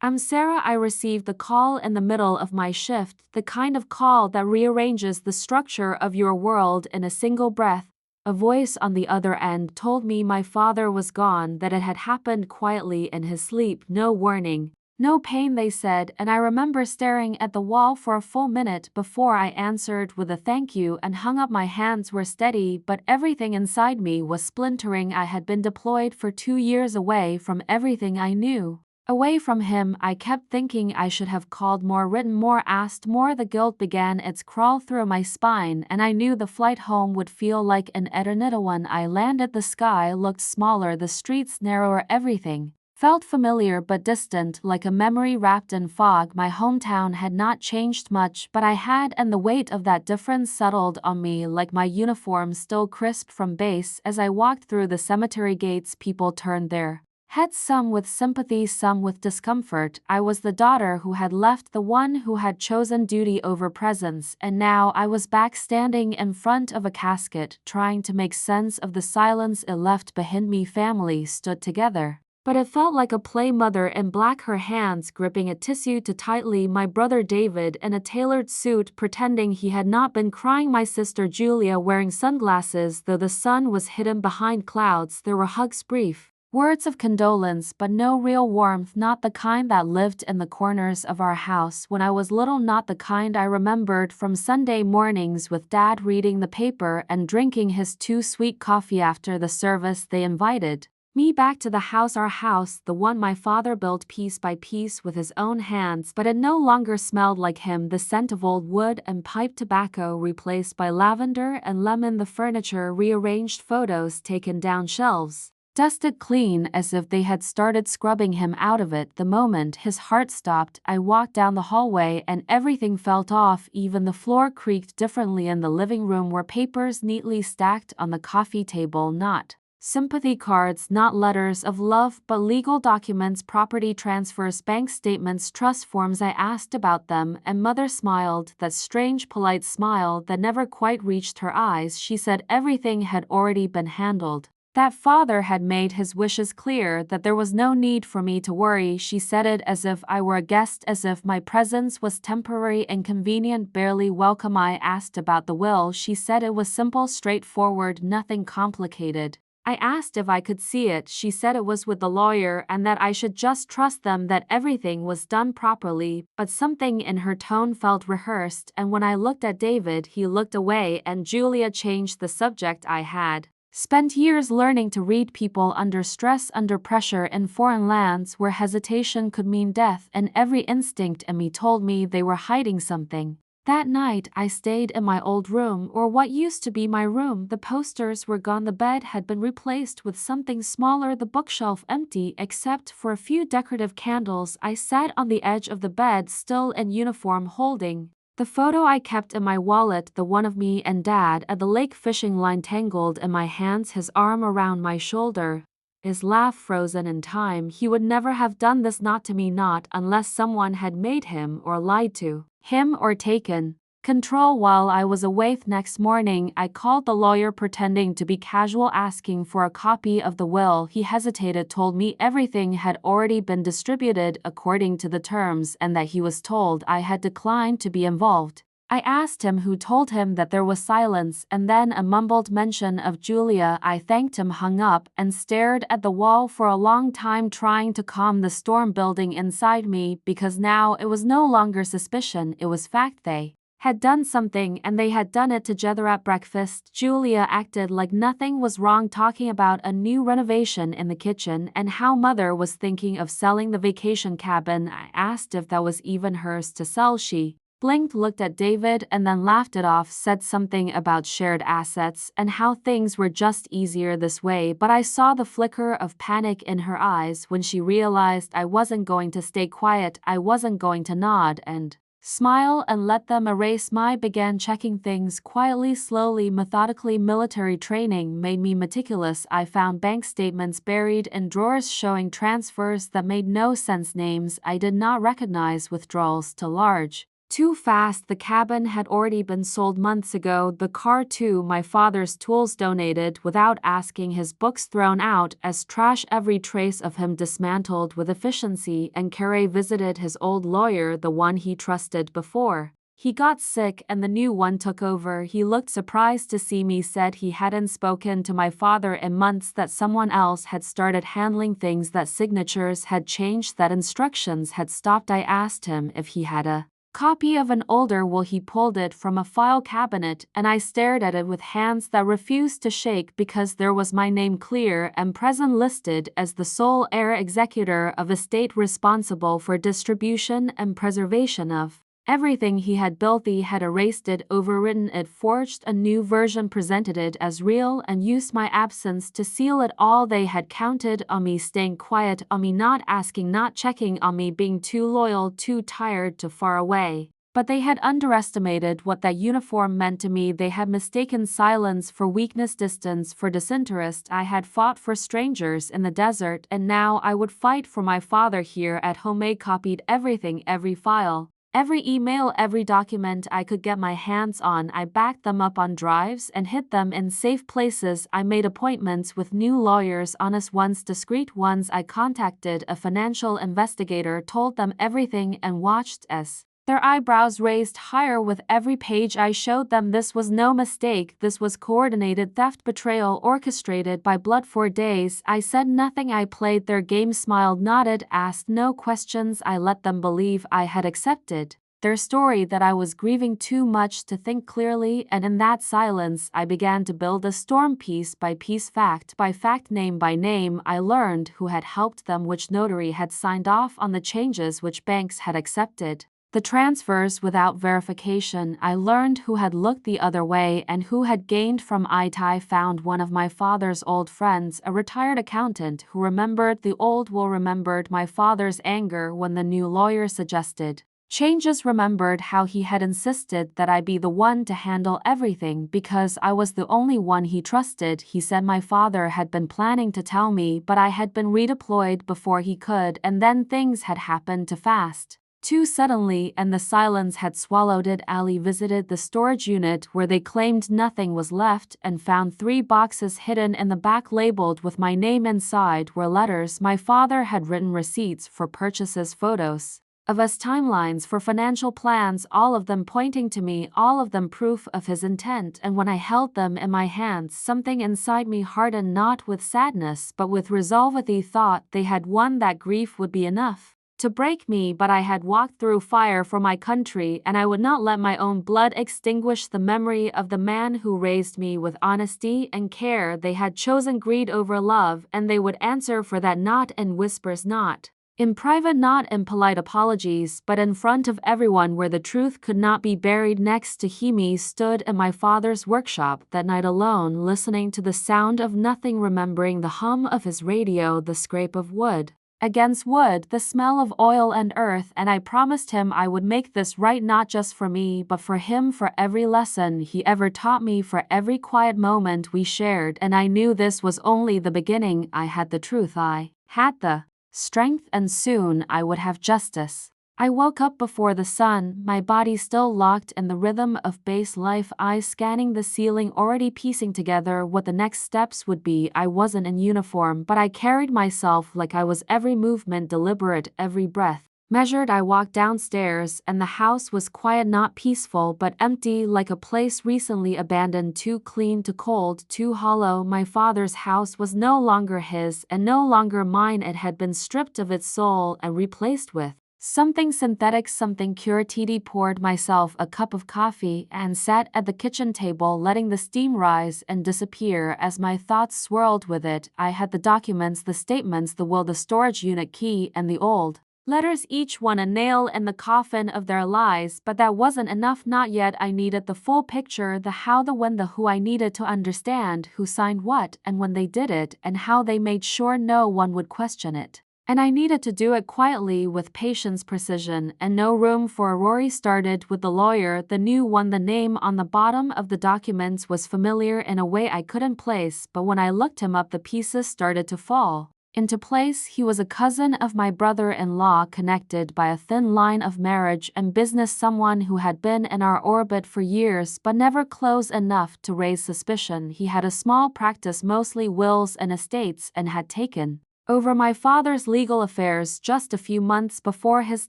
I'm Sarah. I received the call in the middle of my shift, the kind of call that rearranges the structure of your world in a single breath. A voice on the other end told me my father was gone, that it had happened quietly in his sleep, no warning. No pain, they said, and I remember staring at the wall for a full minute before I answered with a thank you and hung up. My hands were steady, but everything inside me was splintering. I had been deployed for 2 years away from everything I knew. Away from him. I kept thinking I should have called more, written more, asked more. The guilt began its crawl through my spine, and I knew the flight home would feel like an eternity. When I landed, the sky looked smaller, the streets narrower, everything felt familiar but distant, like a memory wrapped in fog. My hometown had not changed much, but I had, and the weight of that difference settled on me like my uniform still crisp from base. As I walked through the cemetery gates, people turned their heads, some with sympathy, some with discomfort. I was the daughter who had left, the one who had chosen duty over presence, and now I was back standing in front of a casket, trying to make sense of the silence it left behind me. Family stood together, but it felt like a play. Mother in black, her hands gripping a tissue too tightly. My brother David in a tailored suit, pretending he had not been crying. My sister Julia wearing sunglasses, though the sun was hidden behind clouds. There were hugs, brief words of condolence, but no real warmth, not the kind that lived in the corners of our house when I was little, not the kind I remembered from Sunday mornings with Dad reading the paper and drinking his too sweet coffee after the service. They invited me back to the house, our house, the one my father built piece by piece with his own hands, but it no longer smelled like him. The scent of old wood and pipe tobacco replaced by lavender and lemon. The furniture rearranged, photos taken down, shelves dusted clean as if they had started scrubbing him out of it. The moment his heart stopped, I walked down the hallway and everything felt off. Even the floor creaked differently. In the living room were papers neatly stacked on the coffee table, not sympathy cards, not letters of love, but legal documents, property transfers, bank statements, trust forms. I asked about them, and Mother smiled, that strange polite smile that never quite reached her eyes. She said everything had already been handled, that Father had made his wishes clear, that there was no need for me to worry. She said it as if I were a guest, as if my presence was temporary, inconvenient, barely welcome. I asked about the will. She said it was simple, straightforward, nothing complicated. I asked if I could see it. She said it was with the lawyer and that I should just trust them, that everything was done properly, but something in her tone felt rehearsed, and when I looked at David, he looked away, and Julia changed the subject. I had spent years learning to read people under stress, under pressure, in foreign lands where hesitation could mean death, and every instinct in me told me they were hiding something. That night, I stayed in my old room, or what used to be my room. The posters were gone, the bed had been replaced with something smaller, the bookshelf empty except for a few decorative candles. I sat on the edge of the bed, still in uniform, holding the photo I kept in my wallet, the one of me and Dad at the lake, fishing line tangled in my hands, his arm around my shoulder, his laugh frozen in time. He would never have done this, not to me, not unless someone had made him or lied to him or taken control while I was away. Next morning, I called the lawyer, pretending to be casual, asking for a copy of the will. He hesitated, told me everything had already been distributed according to the terms, and that he was told I had declined to be involved. I asked him who told him that. There was silence, and then a mumbled mention of Julia. I thanked him, hung up, and stared at the wall for a long time, trying to calm the storm building inside me, because now it was no longer suspicion, it was fact. They had done something, and they had done it together. At breakfast, Julia acted like nothing was wrong, talking about a new renovation in the kitchen and how Mother was thinking of selling the vacation cabin. I asked if that was even hers to sell. She blinked, looked at David, and then laughed it off, said something about shared assets and how things were just easier this way, but I saw the flicker of panic in her eyes when she realized I wasn't going to stay quiet. I wasn't going to nod and smile and let them erase my. Began checking things quietly, slowly, methodically. Military training made me meticulous. I found bank statements buried in drawers showing transfers that made no sense, names I did not recognize, withdrawals to large Too fast. The cabin had already been sold months ago, the car too, my father's tools donated without asking, his books thrown out as trash, every trace of him dismantled with efficiency, and Carey visited his old lawyer, the one he trusted before he got sick and the new one took over. He looked surprised to see me, said he hadn't spoken to my father in months, that someone else had started handling things, that signatures had changed, that instructions had stopped. I asked him if he had a copy of an older will. He pulled it from a file cabinet, and I stared at it with hands that refused to shake because there was my name clear and present, listed as the sole heir executor of estate responsible for distribution and preservation of everything he had built. He had erased it, overwritten it, forged a new version, presented it as real, and used my absence to seal it all. They had counted on me staying quiet, on me not asking, not checking, on me being too loyal, too tired, too far away. But they had underestimated what that uniform meant to me. They had mistaken silence for weakness, distance for disinterest. I had fought for strangers in the desert, and now I would fight for my father here at home. They copied everything, every file, every email, every document I could get my hands on. I backed them up on drives and hid them in safe places. I made appointments with new lawyers, honest ones, discreet ones. I contacted a financial investigator, told them everything, and watched as their eyebrows raised higher with every page I showed them. This was no mistake. This was coordinated theft, betrayal, orchestrated by blood. For days I said nothing. I played their game, smiled, nodded, asked no questions. I let them believe I had accepted their story, that I was grieving too much to think clearly, and in that silence I began to build a storm, piece by piece, fact by fact, name by name. I learned who had helped them, which notary had signed off on the changes, which banks had accepted the transfers without verification. I learned who had looked the other way and who had gained from it. I found one of my father's old friends, a retired accountant, who remembered the old will, remembered my father's anger when the new lawyer suggested changes, remembered how he had insisted that I be the one to handle everything because I was the only one he trusted. He said my father had been planning to tell me, but I had been redeployed before he could, and then things had happened too fast, too suddenly, and the silence had swallowed it. Ali visited the storage unit where they claimed nothing was left and found 3 boxes hidden in the back labeled with my name. Inside were letters my father had written, receipts for purchases, photos of us, timelines for financial plans, all of them pointing to me, all of them proof of his intent. And when I held them in my hands, something inside me hardened, not with sadness but with resolve. With the thought they had won, that grief would be enough to break me, but I had walked through fire for my country, and I would not let my own blood extinguish the memory of the man who raised me with honesty and care. They had chosen greed over love, and they would answer for that, not in whispers, not in private, not in polite apologies, but in front of everyone, where the truth could not be buried. Next to Himi stood in my father's workshop that night alone, listening to the sound of nothing, remembering the hum of his radio, the scrape of wood against wood, the smell of oil and earth, and I promised him I would make this right, not just for me, but for him, for every lesson he ever taught me, for every quiet moment we shared. And I knew this was only the beginning. I had the truth, I had the strength, and soon I would have justice. I woke up before the sun, my body still locked in the rhythm of base life, eyes scanning the ceiling, already piecing together what the next steps would be. I wasn't in uniform, but I carried myself like I was, every movement deliberate, every breath measured. I walked downstairs, and the house was quiet, not peaceful, but empty, like a place recently abandoned, too clean, too cold, too hollow. My father's house was no longer his, and no longer mine. It had been stripped of its soul and replaced with something synthetic, something pure. Titi poured myself a cup of coffee and sat at the kitchen table, letting the steam rise and disappear as my thoughts swirled with it. I had the documents, the statements, the will, the storage unit key, and the old letters, each one a nail in the coffin of their lies. But that wasn't enough, not yet. I needed the full picture, the how, the when, the who. I needed to understand who signed what, and when they did it, and how they made sure no one would question it. And I needed to do it quietly, with patience, precision, and no room for Rory. Started with the lawyer, the new one. The name on the bottom of the documents was familiar in a way I couldn't place, but when I looked him up the pieces started to fall into place. He was a cousin of my brother-in-law, connected by a thin line of marriage and business, someone who had been in our orbit for years but never close enough to raise suspicion. He had a small practice, mostly wills and estates, and had taken over my father's legal affairs just a few months before his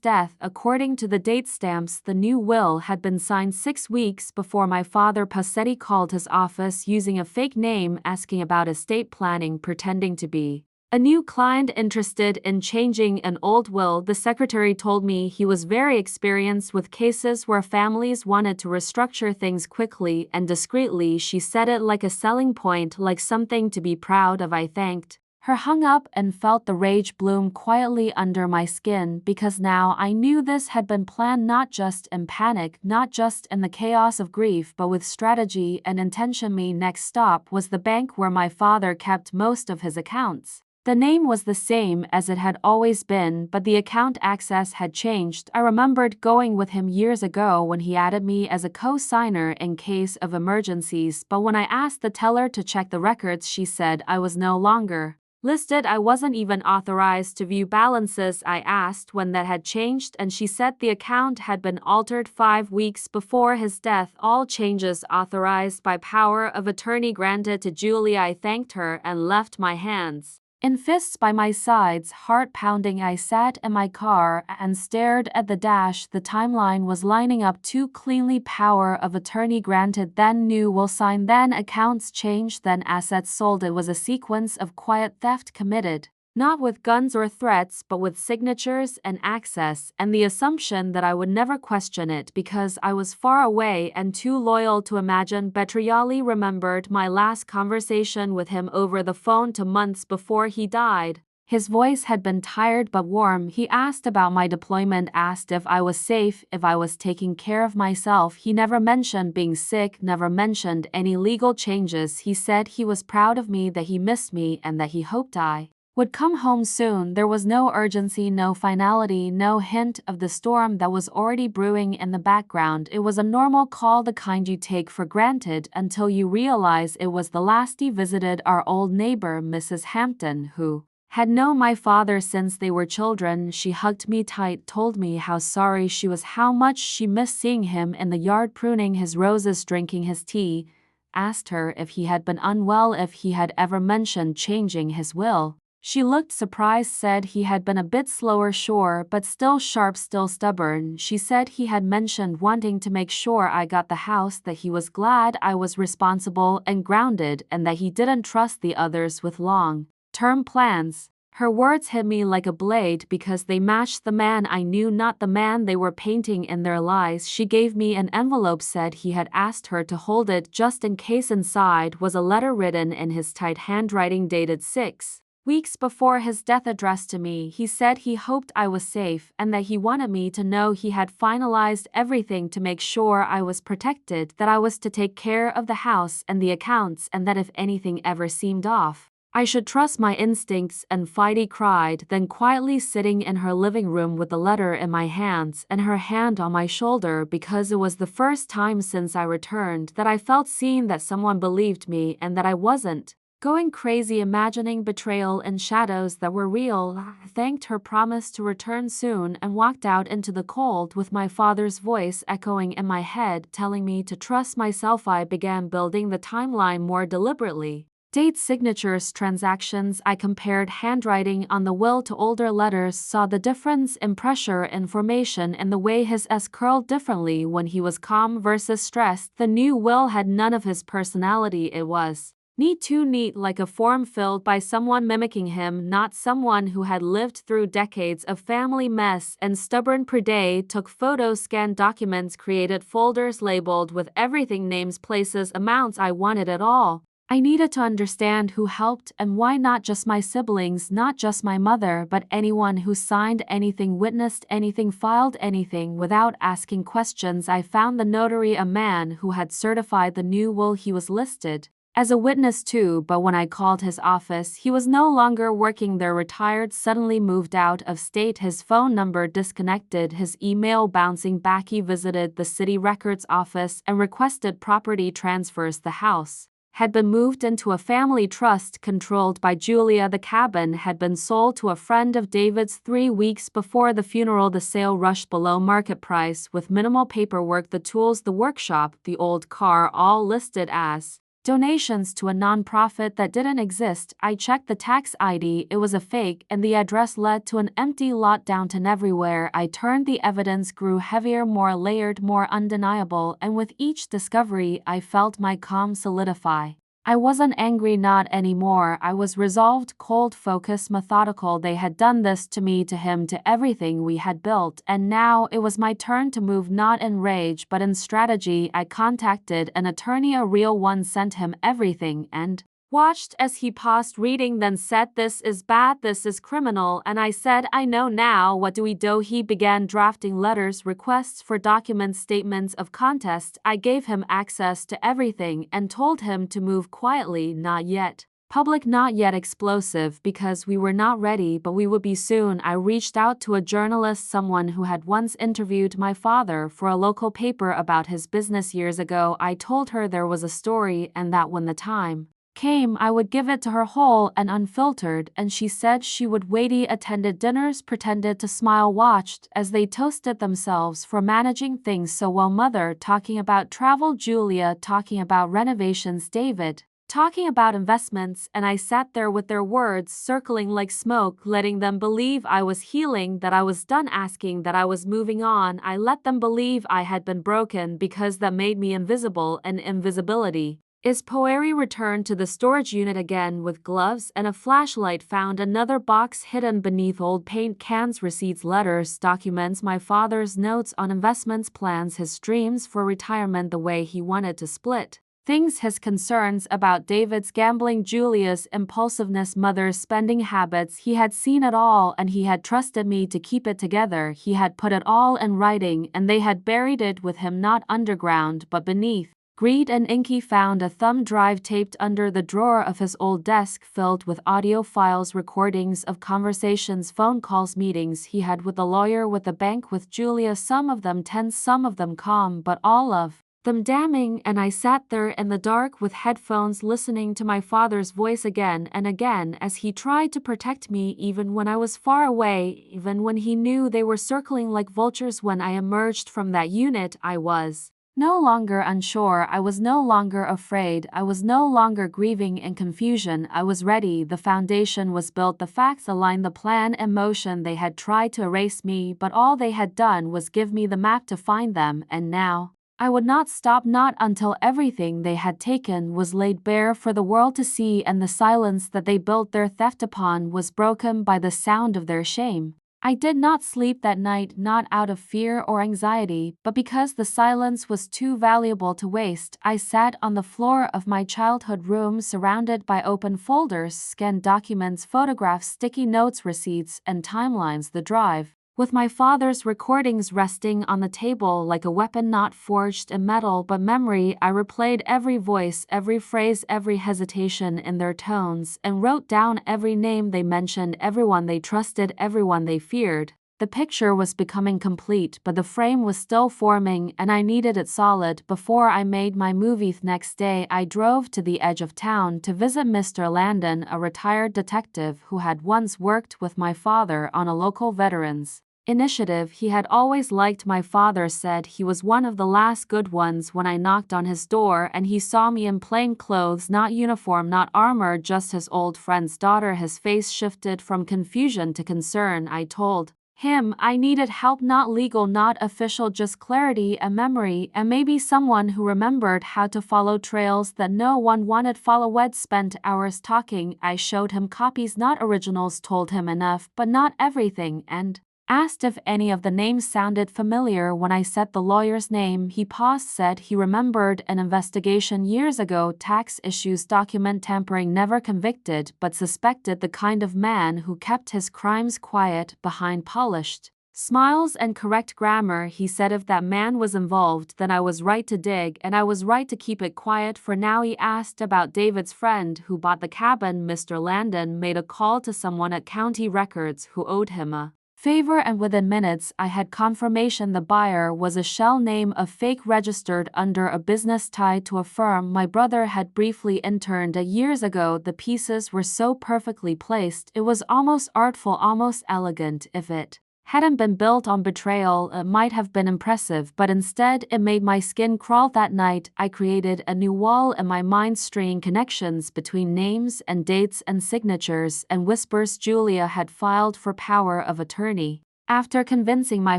death. According to the date stamps, the new will had been signed 6 weeks before my father. Passetti called his office using a fake name, asking about estate planning, pretending to be a new client interested in changing an old will. The secretary told me he was very experienced with cases where families wanted to restructure things quickly and discreetly. She said it like a selling point, like something to be proud of. I thanked her, hung up, and felt the rage bloom quietly under my skin, because now I knew this had been planned, not just in panic, not just in the chaos of grief, but with strategy and intention. My next stop was the bank where my father kept most of his accounts. The name was the same as it had always been, but the account access had changed. I remembered going with him years ago when he added me as a co-signer in case of emergencies, but when I asked the teller to check the records, she said I was no longer listed. I wasn't even authorized to view balances. I asked when that had changed, and she said the account had been altered 5 weeks before his death. All changes authorized by power of attorney granted to Julie. I thanked her and left, my hands in fists by my sides, heart pounding. I sat in my car and stared at the dash. The timeline was lining up too cleanly. Power of attorney granted, then new will signed, then accounts changed, then assets sold. It was a sequence of quiet theft committed, not with guns or threats, but with signatures and access, and the assumption that I would never question it because I was far away and too loyal to imagine. Betriali remembered my last conversation with him over the phone 2 months before he died. His voice had been tired but warm. He asked about my deployment, asked if I was safe, if I was taking care of myself. He never mentioned being sick, never mentioned any legal changes. He said he was proud of me, that he missed me, and that he hoped I would come home soon. There was no urgency, no finality, no hint of the storm that was already brewing in the background. It was a normal call, the kind you take for granted until you realize it was the last. He visited our old neighbor, Mrs. Hampton, who had known my father since they were children. She hugged me tight, told me how sorry she was, how much she missed seeing him in the yard pruning his roses, drinking his tea, asked her if he had been unwell, if he had ever mentioned changing his will. She looked surprised, said he had been a bit slower, sure, but still sharp, still stubborn. She said he had mentioned wanting to make sure I got the house, that he was glad I was responsible and grounded, and that he didn't trust the others with long-term plans. Her words hit me like a blade because they matched the man I knew, not the man they were painting in their lies. She gave me an envelope, said he had asked her to hold it just in case. Inside was a letter written in his tight handwriting, dated 6 weeks before his death, addressed to me. He said he hoped I was safe and that he wanted me to know he had finalized everything to make sure I was protected, that I was to take care of the house and the accounts, and that if anything ever seemed off, I should trust my instincts and fight. He cried, then quietly sitting in her living room with the letter in my hands and her hand on my shoulder, because it was the first time since I returned that I felt seen, that someone believed me and that I wasn't going crazy imagining betrayal and shadows that were real. I thanked her, promised to return soon, and walked out into the cold with my father's voice echoing in my head, telling me to trust myself. I began building the timeline more deliberately. Dates, signatures, transactions. I compared handwriting on the will to older letters, saw the difference in pressure and formation, and the way his S curled differently when he was calm versus stressed. The new will had none of his personality. It was neat, too neat, like a form filled by someone mimicking him, not someone who had lived through decades of family mess and stubborn pride. Took photos, scanned documents, created folders labeled with everything, names, places, amounts. I wanted it all. I needed to understand who helped and why, not just my siblings, not just my mother, but anyone who signed anything, witnessed anything, filed anything without asking questions. I found the notary, a man who had certified the new will. He was listed as a witness too, but when I called his office, he was no longer working there, retired, suddenly moved out of state. His phone number disconnected, his email bouncing back. He visited the city records office and requested property transfers. The house had been moved into a family trust controlled by Julia. The cabin had been sold to a friend of David's 3 weeks before the funeral. The sale rushed below market price with minimal paperwork, the tools, the workshop, the old car, all listed as donations to a non-profit that didn't exist. I checked the tax ID, it was a fake, and the address led to an empty lot. Downtown. Everywhere I turned, the evidence grew heavier, more layered, more undeniable, and with each discovery I felt my calm solidify. I wasn't angry, not anymore. I was resolved, cold, focused, methodical. They had done this to me, to him, to everything we had built, and now it was my turn to move, not in rage but in strategy. I contacted an attorney, a real one, sent him everything, and watched as he paused reading, then said, "This is bad, this is criminal." And I said, "I know now, what do we do?" He began drafting letters, requests for documents, statements of contest. I gave him access to everything and told him to move quietly, not yet public, not yet explosive, because we were not ready, but we would be soon. I reached out to a journalist, someone who had once interviewed my father for a local paper about his business years ago. I told her there was a story and that when the time came, I would give it to her whole and unfiltered, and she said she would wait. He attended dinners, pretended to smile, watched as they toasted themselves for managing things so well. Mother talking about travel, Julia talking about renovations, David talking about investments, and I sat there with their words circling like smoke, letting them believe I was healing, that I was done, asking that I was moving on. I let them believe I had been broken because that made me invisible, and invisibility is Poeri returned to the storage unit again with gloves and a flashlight, found another box hidden beneath old paint cans, receipts, letters, documents, my father's notes on investments, plans, his dreams for retirement, the way he wanted to split things, his concerns about David's gambling, Julia's impulsiveness, mother's spending habits. He had seen it all and he had trusted me to keep it together. He had put it all in writing and they had buried it with him, not underground but beneath greed and ink. He found a thumb drive taped under the drawer of his old desk, filled with audio files, recordings of conversations, phone calls, meetings he had with the lawyer, with the bank, with Julia, some of them tense, some of them calm, but all of them damning. And I sat there in the dark with headphones, listening to my father's voice again and again as he tried to protect me, even when I was far away, even when he knew they were circling like vultures. When I emerged from that unit, I was no longer unsure, I was no longer afraid, I was no longer grieving in confusion. I was ready. The foundation was built, the facts aligned, the plan in motion. They had tried to erase me, but all they had done was give me the map to find them, and now I would not stop, not until everything they had taken was laid bare for the world to see, and the silence that they built their theft upon was broken by the sound of their shame. I did not sleep that night, not out of fear or anxiety, but because the silence was too valuable to waste. I sat on the floor of my childhood room, surrounded by open folders, scanned documents, photographs, sticky notes, receipts, and timelines. The drive with my father's recordings resting on the table like a weapon, not forged in metal but memory. I replayed every voice, every phrase, every hesitation in their tones, and wrote down every name they mentioned, everyone they trusted, everyone they feared. The picture was becoming complete, but the frame was still forming, and I needed it solid before I made my movie. The next day, I drove to the edge of town to visit Mr. Landon, a retired detective who had once worked with my father on a local veterans initiative. He had always liked my father, said he was one of the last good ones. When I knocked on his door and he saw me in plain clothes, not uniform, not armor, just his old friend's daughter, his face shifted from confusion to concern. I told him I needed help, not legal, not official, just clarity and memory, and maybe someone who remembered how to follow trails that no one wanted followed. Spent hours talking. I showed him copies, not originals, told him enough but not everything, and asked if any of the names sounded familiar. When I said the lawyer's name, he paused, said he remembered an investigation years ago, tax issues, document tampering, never convicted, but suspected, the kind of man who kept his crimes quiet behind polished smiles and correct grammar. He said if that man was involved, then I was right to dig, and I was right to keep it quiet for now. He asked about David's friend who bought the cabin. Mr. Landon made a call to someone at County Records who owed him a favor, and within minutes I had confirmation the buyer was a shell name of fake registered under a business tied to a firm my brother had briefly interned at years ago. The pieces were so perfectly placed, it was almost artful, almost elegant. If it hadn't been built on betrayal, it might have been impressive, but instead it made my skin crawl. That night, I created a new wall in my mind, stringing connections between names and dates and signatures and whispers. Julia had filed for power of attorney. After convincing my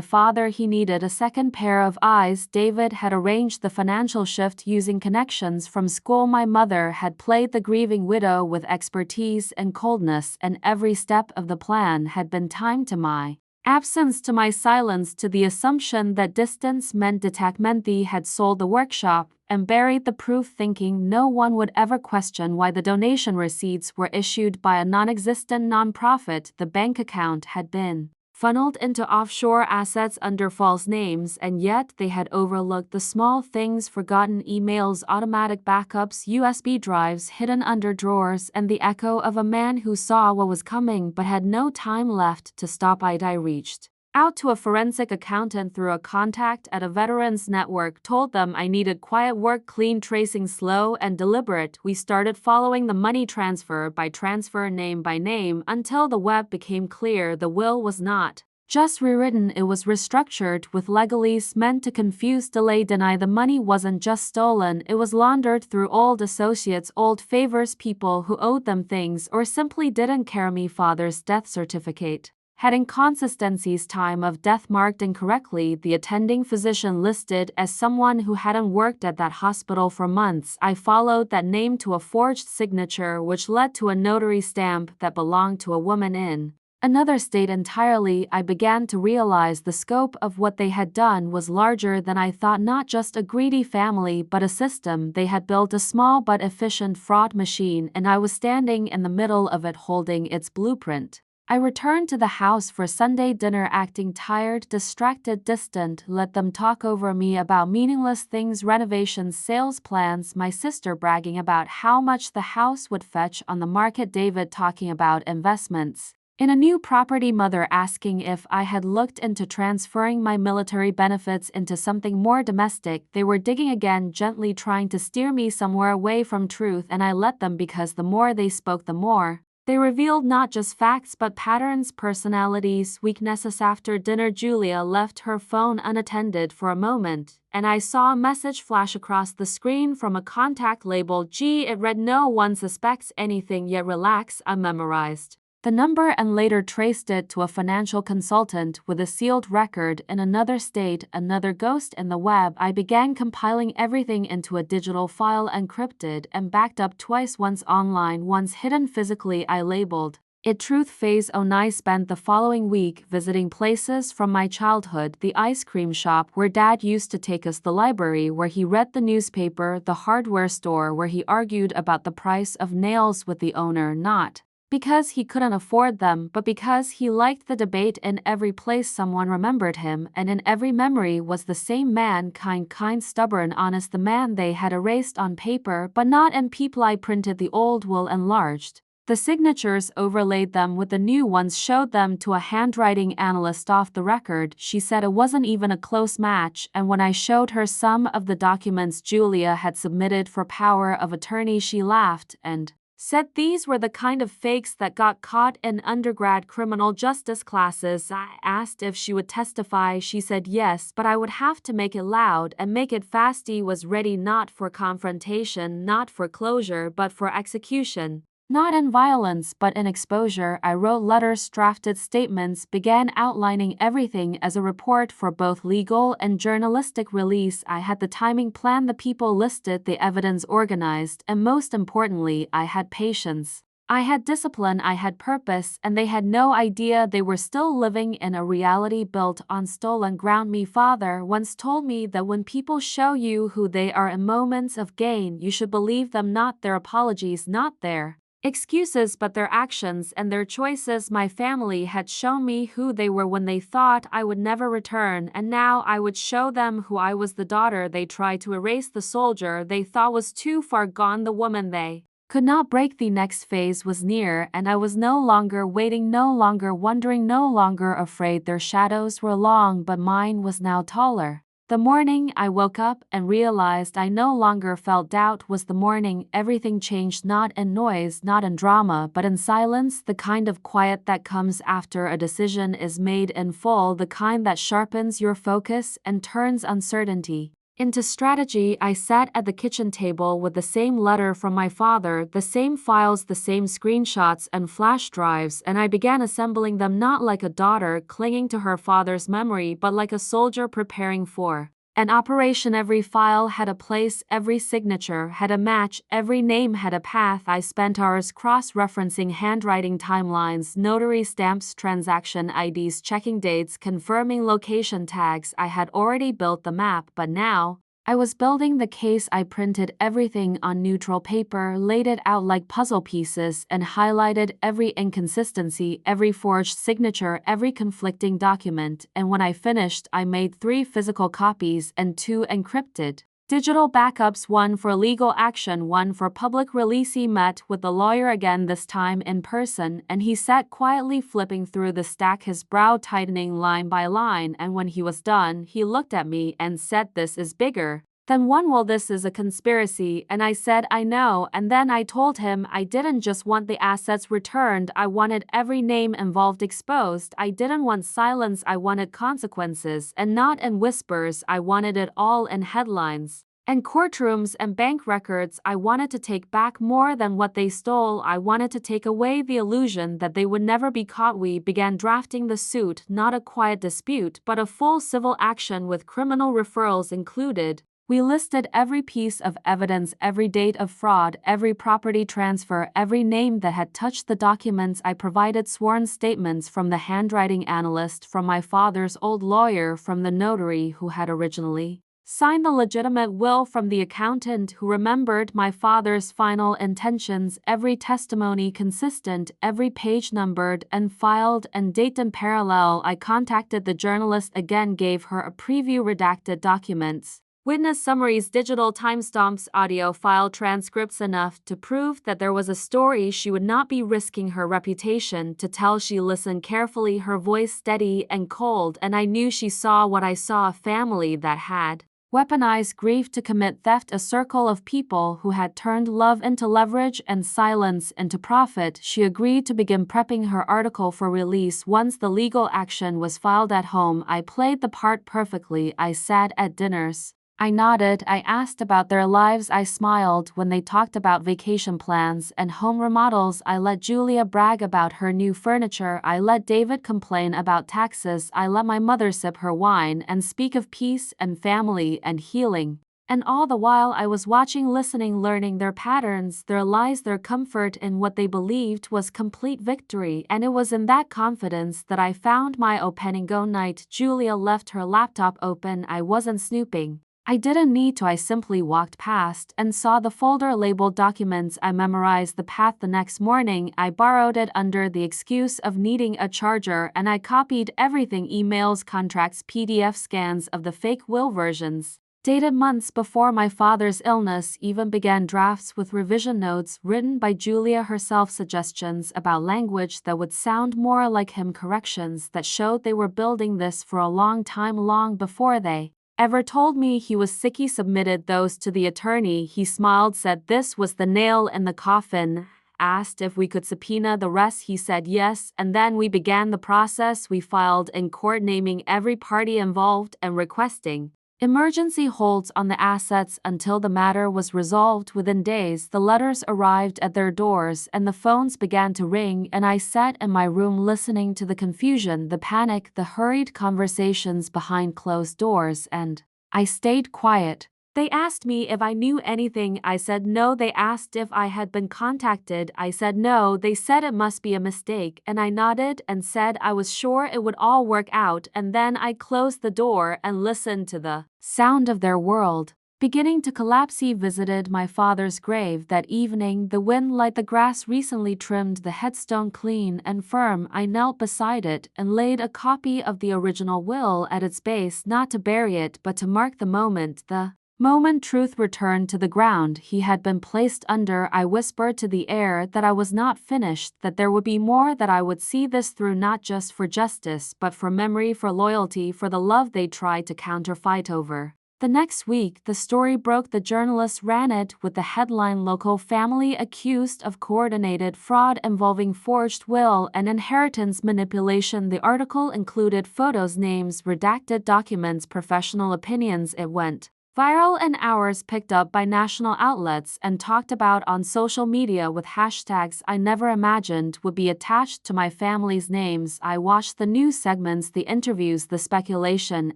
father he needed a second pair of eyes, David had arranged the financial shift using connections from school. My mother had played the grieving widow with expertise and coldness, and every step of the plan had been timed to my absence, to my silence, to the assumption that distance meant detachment. They had sold the workshop and buried the proof, thinking no one would ever question why the donation receipts were issued by a non-existent nonprofit. The bank account had been funneled into offshore assets under false names, and yet they had overlooked the small things: forgotten emails, automatic backups, USB drives hidden under drawers, and the echo of a man who saw what was coming but had no time left to stop. I reached out to a forensic accountant through a contact at a veterans network, told them I needed quiet work, clean tracing, slow and deliberate. We started following the money transfer by transfer, name by name, until the web became clear. The will was not just rewritten, it was restructured with legalese meant to confuse, delay, deny. The money wasn't just stolen, it was laundered through old associates, old favors, people who owed them things or simply didn't care. My father's death certificate had inconsistencies: time of death marked incorrectly, the attending physician listed as someone who hadn't worked at that hospital for months. I followed that name to a forged signature, which led to a notary stamp that belonged to a woman in another state entirely. I began to realize the scope of what they had done was larger than I thought, not just a greedy family but a system. They had built a small but efficient fraud machine, and I was standing in the middle of it, holding its blueprint. I returned to the house for Sunday dinner, acting tired, distracted, distant. Let them talk over me about meaningless things: renovations, sales plans, my sister bragging about how much the house would fetch on the market, David talking about investments in a new property, mother asking if I had looked into transferring my military benefits into something more domestic. They were digging again, gently trying to steer me somewhere away from truth, and I let them, because the more they spoke, the more they revealed not just facts but patterns, personalities, weaknesses. After dinner, Julia left her phone unattended for a moment, and I saw a message flash across the screen from a contact labeled G. It read, "No one suspects anything yet, relax." I memorized the number and later traced it to a financial consultant with a sealed record in another state, another ghost in the web. I began compiling everything into a digital file, encrypted and backed up twice, once online, once hidden physically. I labeled it Truth Phase 09. I spent the following week visiting places from my childhood: the ice cream shop where Dad used to take us, the library where he read the newspaper, the hardware store where he argued about the price of nails with the owner, not because he couldn't afford them, but because he liked the debate. In every place someone remembered him, and in every memory was the same man, kind, stubborn, honest, the man they had erased on paper but not in people. I printed the old will, enlarged the signatures, overlaid them with the new ones, showed them to a handwriting analyst. Off the record, she said it wasn't even a close match, and when I showed her some of the documents Julia had submitted for power of attorney, she laughed and said these were the kind of fakes that got caught in undergrad criminal justice classes. I asked if she would testify. She said yes, but I would have to make it loud and make it fast. He was ready, not for confrontation, not for closure, but for execution. Not in violence, but in exposure. I wrote letters, drafted statements, began outlining everything as a report for both legal and journalistic release. I had the timing planned, the people listed, the evidence organized, and most importantly, I had patience. I had discipline, I had purpose, and they had no idea they were still living in a reality built on stolen ground. My father once told me that when people show you who they are in moments of gain, you should believe them, not their apologies, not their excuses, but their actions and their choices. My family had shown me who they were when they thought I would never return, and now I would show them who I was: the daughter they tried to erase, the soldier they thought was too far gone, the woman they Could not break. The next phase was near, and I was no longer waiting, no longer wondering, no longer afraid. Their shadows were long, but mine was now taller. The morning I woke up and realized I no longer felt doubt was the morning. Everything changed, not in noise, not in drama, but in silence, the kind of quiet that comes after a decision is made in full, the kind that sharpens your focus and turns uncertainty into strategy. I sat at the kitchen table with the same letter from my father, the same files, the same screenshots and flash drives, and I began assembling them, not like a daughter clinging to her father's memory, but like a soldier preparing for an operation. Every file had a place, every signature had a match, every name had a path. I spent hours cross-referencing handwriting, timelines, notary stamps, transaction IDs, checking dates, confirming location tags. I had already built the map, but now I was building the case. I printed everything on neutral paper, laid it out like puzzle pieces, and highlighted every inconsistency, every forged signature, every conflicting document. And when I finished, I made 3 physical copies and 2 encrypted digital backups, one for legal action, one for public release. He met with the lawyer again, this time in person, and he sat quietly flipping through the stack, his brow tightening line by line, and when he was done, he looked at me and said, "This is bigger than one. Well, this is a conspiracy." And I said, "I know." And then I told him I didn't just want the assets returned, I wanted every name involved exposed. I didn't want silence, I wanted consequences, and not in whispers. I wanted it all in headlines and courtrooms and bank records. I wanted to take back more than what they stole. I wanted to take away the illusion that they would never be caught. We began drafting the suit, not a quiet dispute, but a full civil action with criminal referrals included. We listed every piece of evidence, every date of fraud, every property transfer, every name that had touched the documents. I provided sworn statements from the handwriting analyst, from my father's old lawyer, from the notary who had originally signed the legitimate will, from the accountant who remembered my father's final intentions, every testimony consistent, every page numbered and filed and dated in parallel. I contacted the journalist again, gave her a preview, redacted documents, witness summaries, digital timestamps, audio file transcripts, enough to prove that there was a story she would not be risking her reputation to tell. She listened carefully, her voice steady and cold, and I knew she saw what I saw: a family that had weaponized grief to commit theft, a circle of people who had turned love into leverage and silence into profit. She agreed to begin prepping her article for release once the legal action was filed. At home, I played the part perfectly. I sat at dinners, I nodded, I asked about their lives, I smiled when they talked about vacation plans and home remodels. I let Julia brag about her new furniture, I let David complain about taxes, I let my mother sip her wine and speak of peace and family and healing. And all the while I was watching, listening, learning their patterns, their lies, their comfort in what they believed was complete victory. And it was in that confidence that I found my opening. Go night. Julia left her laptop open. I wasn't snooping. I didn't need to. I simply walked past and saw the folder labeled documents. I memorized the path. The next morning, I borrowed it under the excuse of needing a charger, and I copied everything: emails, contracts, PDF scans of the fake will versions, dated months before my father's illness, even began drafts with revision notes written by Julia herself, suggestions about language that would sound more like him, corrections that showed they were building this for a long time, long before they ever told me he was sick. He submitted those to the attorney. He smiled, said this was the nail in the coffin, asked if we could subpoena the rest. He said yes, and then we began the process. We filed in court, naming every party involved and requesting emergency holds on the assets until the matter was resolved. Within days, the letters arrived at their doors and the phones began to ring, and I sat in my room listening to the confusion, the panic, the hurried conversations behind closed doors, and I stayed quiet. They asked me if I knew anything. I said no. They asked if I had been contacted. I said no. They said it must be a mistake, and I nodded and said I was sure it would all work out, and then I closed the door and listened to the sound of their world beginning to collapse. He visited my father's grave that evening, the wind like the grass recently trimmed, the headstone clean and firm. I knelt beside it and laid a copy of the original will at its base, not to bury it but to mark the moment, the Moment truth returned to the ground he had been placed under, I whispered to the air that I was not finished, that there would be more, that I would see this through, not just for justice, but for memory, for loyalty, for the love they tried to counterfight over. The next week, the story broke. The journalist ran it with the headline, "Local family accused of coordinated fraud involving forged will and inheritance manipulation." The article included photos, names, redacted documents, professional opinions. It went viral in hours, picked up by national outlets, and talked about on social media with hashtags I never imagined would be attached to my family's names. I watched the news segments, the interviews, the speculation,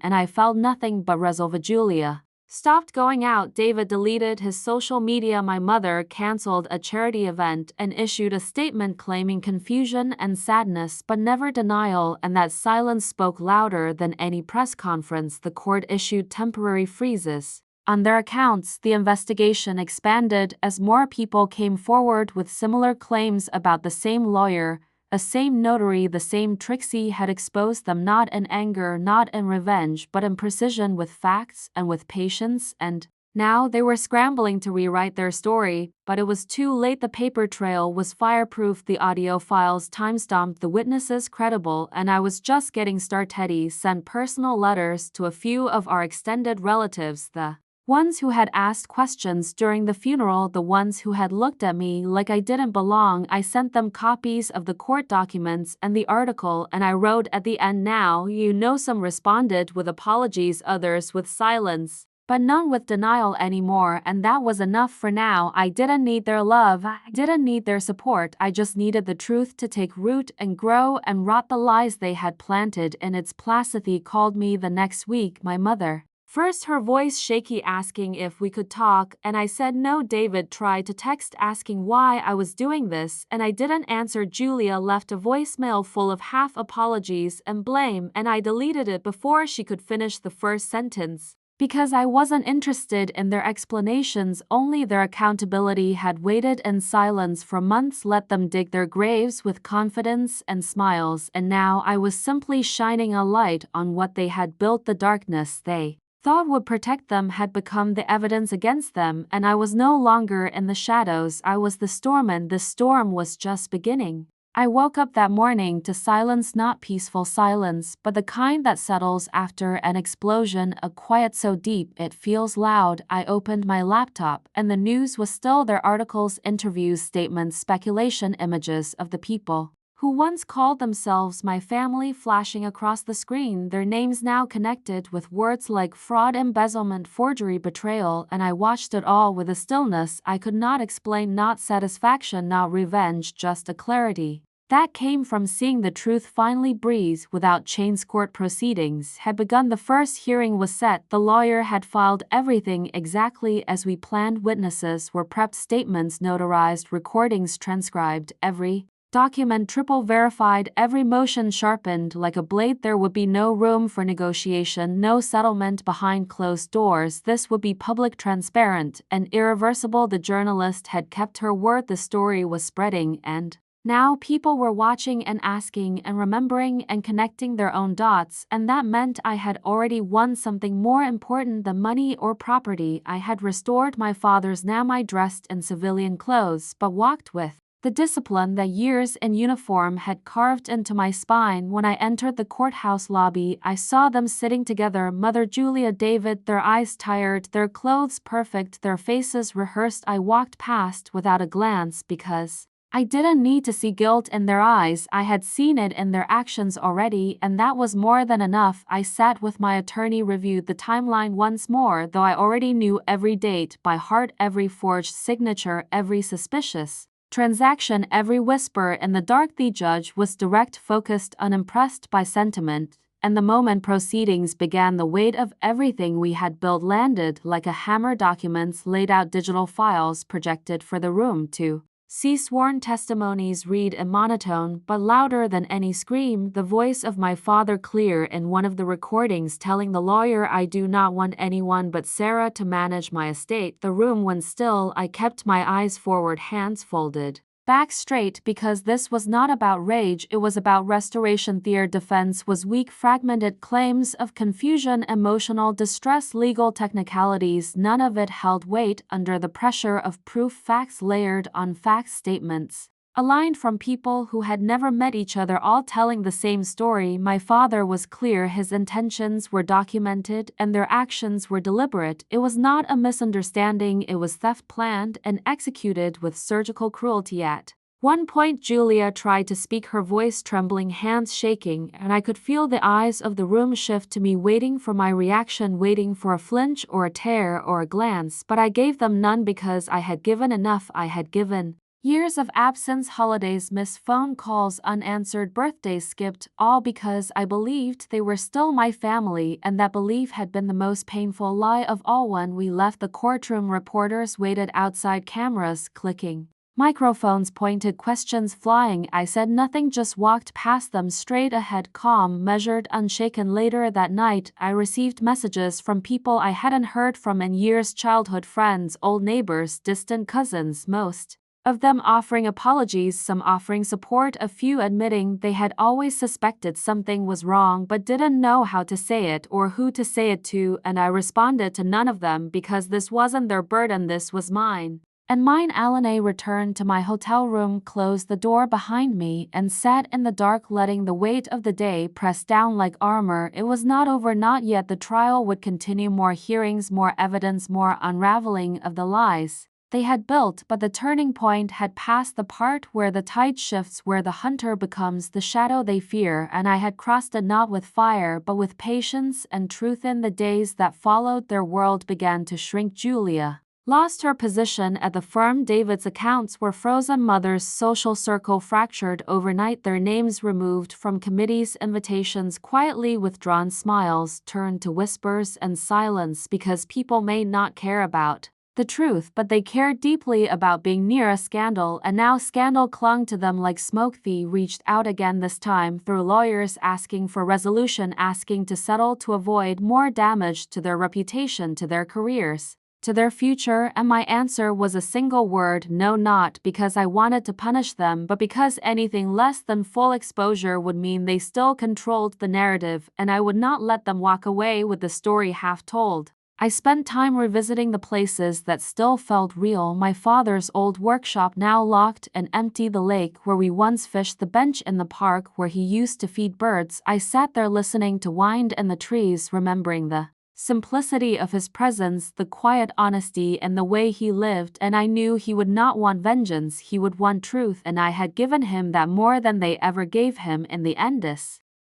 and I felt nothing but resolve. Julia stopped going out. David deleted his social media. My mother canceled a charity event and issued a statement claiming confusion and sadness, but never denial, and that silence spoke louder than any press conference. The court issued temporary freezes on their accounts. The investigation expanded as more people came forward with similar claims about the same lawyer, a same notary. The same Trixie had exposed them, not in anger, not in revenge, but in precision, with facts and with patience. And now they were scrambling to rewrite their story, but it was too late. The paper trail was fireproof, the audio files timestamped, the witnesses credible, and I was just getting started. Teddy sent personal letters to a few of our extended relatives, the ones who had asked questions during the funeral, the ones who had looked at me like I didn't belong. I sent them copies of the court documents and the article, and I wrote at the end, "Now you know." Some responded with apologies, others with silence, but none with denial anymore, and that was enough for now. I didn't need their love, I didn't need their support, I just needed the truth to take root and grow and rot the lies they had planted in its place. They called me the next week, my mother. First, her voice shaky, asking if we could talk, and I said no. David tried to text asking why I was doing this, and I didn't answer. Julia left a voicemail full of half apologies and blame, and I deleted it before she could finish the first sentence, because I wasn't interested in their explanations, only their accountability. Had waited in silence for months, let them dig their graves with confidence and smiles, and now I was simply shining a light on what they had built. The darkness they thought would protect them had become the evidence against them, and I was no longer in the shadows, I was the storm, and the storm was just beginning. I woke up that morning to silence, not peaceful silence, but the kind that settles after an explosion, a quiet so deep it feels loud. I opened my laptop, and the news was still there: articles, interviews, statements, speculation, images of the people who once called themselves my family flashing across the screen, their names now connected with words like fraud, embezzlement, forgery, betrayal, and I watched it all with a stillness I could not explain, not satisfaction, not revenge, just a clarity that came from seeing the truth finally breathe without chains. Court proceedings had begun. The first hearing was set. The lawyer had filed everything exactly as we planned. Witnesses were prepped, statements notarized, recordings transcribed, every document triple verified, every motion sharpened like a blade. There would be no room for negotiation, no settlement behind closed doors. This would be public, transparent, and irreversible. The journalist had kept her word. The story was spreading, and now people were watching and asking and remembering and connecting their own dots, and that meant I had already won something more important than money or property. I had restored my father's name. I dressed in civilian clothes, but walked with the discipline that years in uniform had carved into my spine. When I entered the courthouse lobby, I saw them sitting together, Mother Julia, David, their eyes tired, their clothes perfect, their faces rehearsed. I walked past without a glance because I didn't need to see guilt in their eyes. I had seen it in their actions already, and that was more than enough. I sat with my attorney, reviewed the timeline once more, though I already knew every date by heart, every forged signature, every suspicious transaction, every whisper in the dark. The judge was direct, focused, unimpressed by sentiment, and the moment proceedings began, the weight of everything we had built landed like a hammer. Documents laid out, digital files projected for the room to see, sworn testimonies read in monotone but louder than any scream, the voice of my father clear in one of the recordings telling the lawyer, "I do not want anyone but Sarah to manage my estate." The room went still. I kept my eyes forward, hands folded back straight because this was not about rage, it was about restoration. Their defense was weak, fragmented claims of confusion, emotional distress, legal technicalities. None of it held weight under the pressure of proof, facts layered on facts, statements aligned from people who had never met each other, all telling the same story. My father was clear, his intentions were documented, and their actions were deliberate. It was not a misunderstanding, it was theft planned and executed with surgical cruelty. At one point Julia tried to speak, her voice trembling, hands shaking, and I could feel the eyes of the room shift to me, waiting for my reaction, waiting for a flinch or a tear or a glance, but I gave them none because I had given enough. I had given years of absence, holidays missed, phone calls unanswered, birthdays skipped, all because I believed they were still my family, and that belief had been the most painful lie of all. When we left the courtroom, reporters waited outside, cameras clicking, microphones pointed, questions flying. I said nothing, just walked past them, straight ahead, calm, measured, unshaken. Later that night, I received messages from people I hadn't heard from in years, childhood friends, old neighbors, distant cousins, most of them offering apologies, some offering support, a few admitting they had always suspected something was wrong but didn't know how to say it or who to say it to, and I responded to none of them because this wasn't their burden, this was mine. And mine. Alana returned to my hotel room, closed the door behind me, and sat in the dark, letting the weight of the day press down like armor. It was not over, not yet. The trial would continue, more hearings, more evidence, more unraveling of the lies they had built, but the turning point had passed, the part where the tide shifts, where the hunter becomes the shadow they fear, and I had crossed it, not with fire but with patience and truth. In the days that followed, their world began to shrink. Julia lost her position at the firm, David's accounts were frozen, mother's social circle fractured overnight, their names removed from committees, invitations quietly withdrawn, smiles turned to whispers and silence, because people may not care about the truth, but they cared deeply about being near a scandal, and now scandal clung to them like smoke. They reached out again, this time through lawyers, asking for resolution, asking to settle to avoid more damage to their reputation, to their careers, to their future. And my answer was a single word: no, not because I wanted to punish them, but because anything less than full exposure would mean they still controlled the narrative, and I would not let them walk away with the story half told. I spent time revisiting the places that still felt real: my father's old workshop, now locked and empty, the lake where we once fished, the bench in the park where he used to feed birds. I sat there listening to wind and the trees, remembering the simplicity of his presence, the quiet honesty and the way he lived, and I knew he would not want vengeance, he would want truth, and I had given him that, more than they ever gave him. In the end,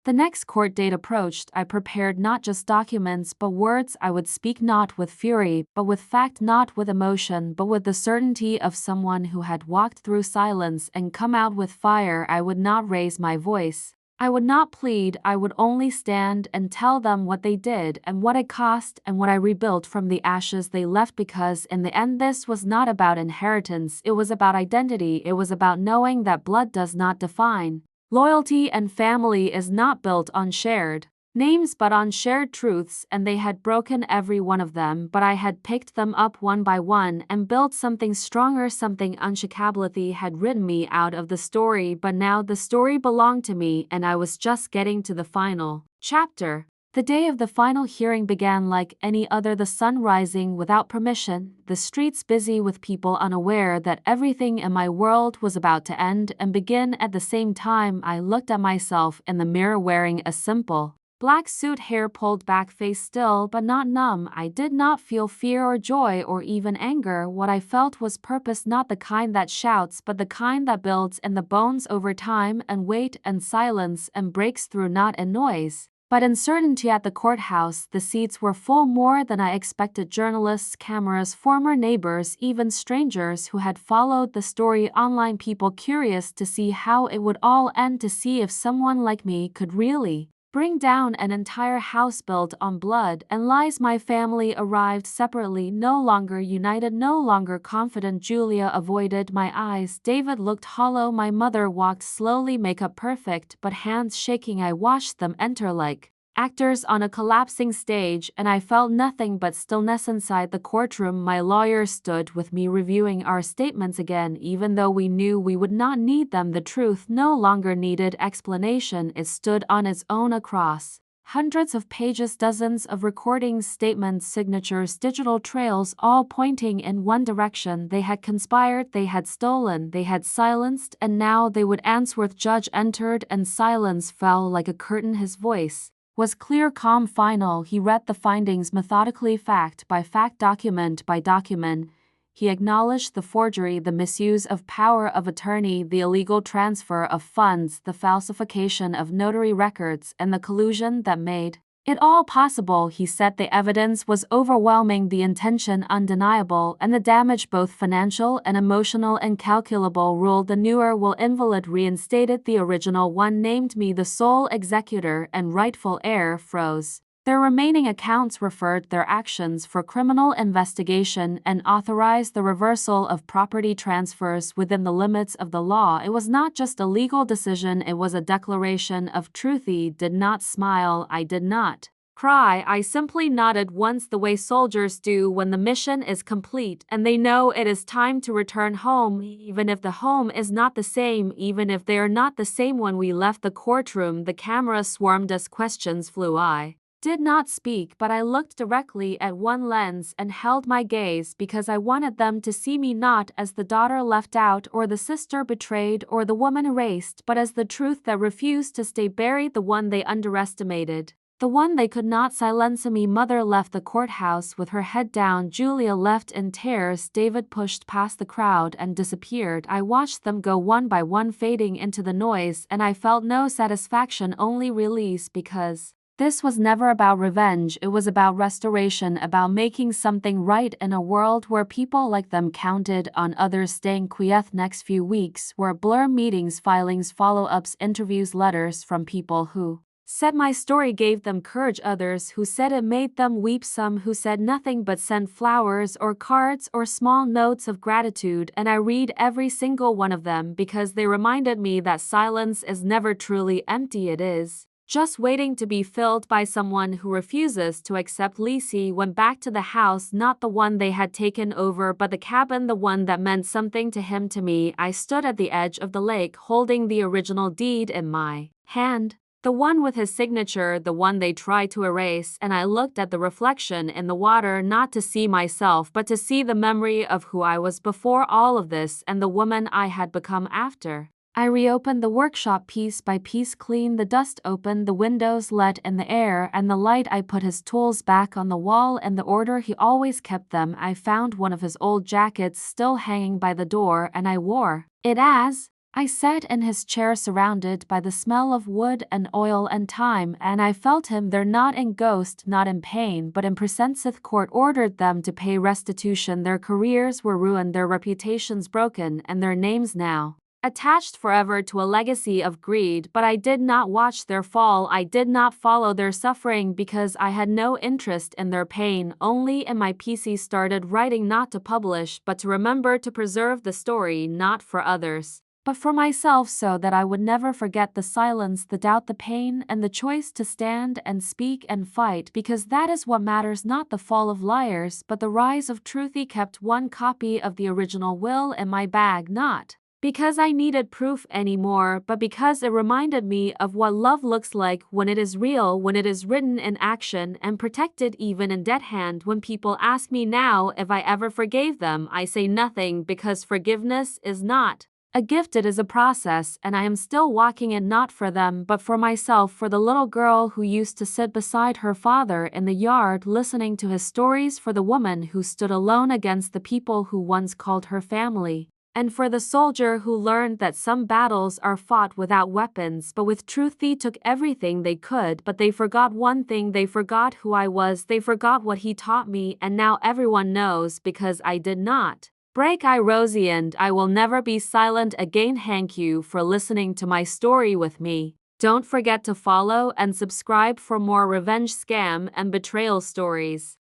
the next court date approached. I prepared not just documents but words. I would speak not with fury, but with fact, not with emotion, but with the certainty of someone who had walked through silence and come out with fire. I would not raise my voice, I would not plead, I would only stand and tell them what they did and what it cost and what I rebuilt from the ashes they left, because in the end this was not about inheritance, it was about identity. It was about knowing that blood does not define loyalty, and family is not built on shared names but on shared truths, and they had broken every one of them, but I had picked them up one by one and built something stronger, something unshakable. They had written me out of the story, but now the story belonged to me, and I was just getting to the final chapter. The day of the final hearing began like any other, the sun rising without permission, the streets busy with people unaware that everything in my world was about to end and begin at the same time. I looked at myself in the mirror wearing a simple black suit, hair pulled back, face still but not numb. I did not feel fear or joy or even anger. What I felt was purpose, not the kind that shouts, but the kind that builds in the bones over time and weight and silence and breaks through, not in noise but in certainty. At the courthouse, the seats were full, more than I expected. Journalists, cameras, former neighbors, even strangers who had followed the story online, people curious to see how it would all end, to see if someone like me could really bring down an entire house built on blood and lies. My family arrived separately, no longer united, no longer confident. Julia avoided my eyes. David looked hollow. My mother walked slowly, makeup perfect but hands shaking. I watched them enter like actors on a collapsing stage, and I felt nothing but stillness inside the courtroom. My lawyer stood with me reviewing our statements again, even though we knew we would not need them. The truth no longer needed explanation. It stood on its own across hundreds of pages, dozens of recordings, statements, signatures, digital trails, all pointing in one direction. They had conspired, they had stolen, they had silenced, and now they would answer. The judge entered and silence fell like a curtain. His voice was clear, calm, final. He read the findings methodically, fact by fact, document by document. He acknowledged the forgery, the misuse of power of attorney, the illegal transfer of funds, the falsification of notary records, and the collusion that made it all possible. He said the evidence was overwhelming, the intention undeniable, and the damage both financial and emotional incalculable. Ruled the newer will invalid, reinstated the original one, named me the sole executor and rightful heir, froze their remaining accounts, referred their actions for criminal investigation, and authorized the reversal of property transfers within the limits of the law. It was not just a legal decision, it was a declaration of truth. I did not smile, I did not cry, I simply nodded once, the way soldiers do when the mission is complete and they know it is time to return home, even if the home is not the same, even if they are not the same. When we left the courtroom, the camera swarmed us, questions flew. I did not speak, but I looked directly at one lens and held my gaze because I wanted them to see me not as the daughter left out or the sister betrayed or the woman erased, but as the truth that refused to stay buried, the one they underestimated, the one they could not silence. Me mother left the courthouse with her head down. Julia left in tears. David pushed past the crowd and disappeared. I watched them go one by one, fading into the noise, and I felt no satisfaction, only release, because this was never about revenge, it was about restoration, about making something right in a world where people like them counted on others staying quiet. Next few weeks were a blur, meetings, filings, follow-ups, interviews, letters from people who said my story gave them courage, others who said it made them weep, some who said nothing but sent flowers or cards or small notes of gratitude, and I read every single one of them because they reminded me that silence is never truly empty, it is just waiting to be filled by someone who refuses to accept. Lisi went back to the house, not the one they had taken over, but the cabin, the one that meant something to him, to me. I stood at the edge of the lake, holding the original deed in my hand, the one with his signature, the one they tried to erase, and I looked at the reflection in the water, not to see myself, but to see the memory of who I was before all of this and the woman I had become after. I reopened the workshop piece by piece, cleaned the dust, opened the windows, let in the air and the light. I put his tools back on the wall in the order he always kept them. I found one of his old jackets still hanging by the door, and I wore it as I sat in his chair, surrounded by the smell of wood and oil and time, and I felt him there, not in ghost, not in pain, but in presence. Court ordered them to pay restitution. Their careers were ruined, their reputations broken, and their names now attached forever to a legacy of greed. But I did not watch their fall, I did not follow their suffering, because I had no interest in their pain. Only in my PC started writing, not to publish, but to remember, to preserve the story, not for others, but for myself, so that I would never forget the silence, the doubt, the pain, and the choice to stand and speak and fight, because that is what matters, not the fall of liars, but the rise of truth. He kept one copy of the original will in my bag, not because I needed proof anymore, but because it reminded me of what love looks like when it is real, when it is written in action and protected even in dead hand. When people ask me now if I ever forgave them, I say nothing, because forgiveness is not a gift, it is a process, and I am still walking it, not for them, but for myself, for the little girl who used to sit beside her father in the yard listening to his stories, for the woman who stood alone against the people who once called her family, and for the soldier who learned that some battles are fought without weapons but with truth. They took everything they could, but they forgot one thing. They forgot who I was, they forgot what he taught me, and now everyone knows, because I did not break. I rose, and I will never be silent again. Thank you for listening to my story with me. Don't forget to follow and subscribe for more revenge, scam, and betrayal stories.